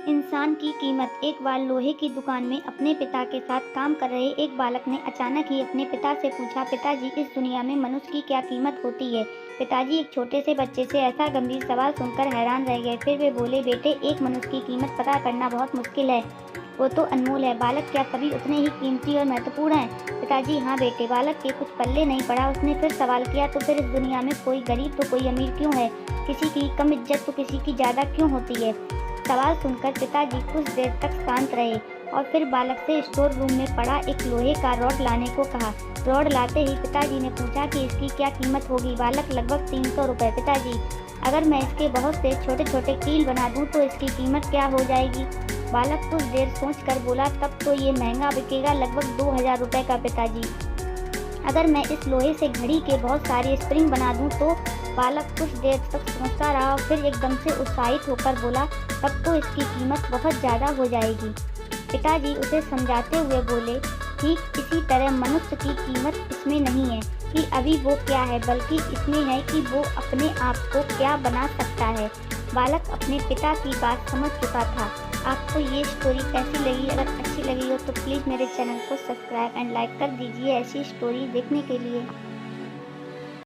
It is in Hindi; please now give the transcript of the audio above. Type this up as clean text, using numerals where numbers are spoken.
इंसान की कीमत। एक बार लोहे की दुकान में अपने पिता के साथ काम कर रहे एक बालक ने अचानक ही अपने पिता से पूछा, पिताजी, इस दुनिया में मनुष्य की क्या कीमत होती है? पिताजी एक छोटे से बच्चे से ऐसा गंभीर सवाल सुनकर हैरान रह गए। फिर वे बोले, बेटे, एक मनुष्य की कीमत पता करना बहुत मुश्किल है। वो तो अनमोल है। बालक, क्या सभी उतने ही कीमती और महत्वपूर्ण हैं? पिताजी, हाँ बेटे। बालक के कुछ पल्ले नहीं पड़ा। उसने फिर सवाल किया, तो फिर इस दुनिया में कोई गरीब तो कोई अमीर क्यों है? किसी की कम इज्जत तो किसी की ज़्यादा क्यों होती है? सवाल सुनकर पिताजी कुछ देर तक शांत रहे और फिर बालक से स्टोर रूम में पड़ा एक लोहे का रॉड लाने को कहा। रॉड लाते ही पिताजी ने पूछा कि इसकी क्या कीमत होगी? बालक, लगभग 300 रुपये। पिताजी, अगर मैं इसके बहुत से छोटे छोटे कील बना दूं तो इसकी कीमत क्या हो जाएगी? बालक कुछ देर सोचकर बोला, तब तो ये महंगा बिकेगा, लगभग 2000 रुपये का। पिताजी, अगर मैं इस लोहे से घड़ी के बहुत सारे स्प्रिंग बना दूं तो? बालक कुछ देर तक सोचता रहा और फिर एकदम से उत्साहित होकर बोला, तब तो इसकी कीमत बहुत ज़्यादा हो जाएगी। पिताजी उसे समझाते हुए बोले, ठीक इसी तरह मनुष्य की कीमत इसमें नहीं है कि अभी वो क्या है, बल्कि इसमें है कि वो अपने आप को क्या बना सकता है। बालक अपने पिता की बात समझ चुका था। आपको ये स्टोरी कैसी लगी? अगर अच्छी लगी हो तो प्लीज़ मेरे चैनल को सब्सक्राइब एंड लाइक कर दीजिए ऐसी स्टोरी देखने के लिए।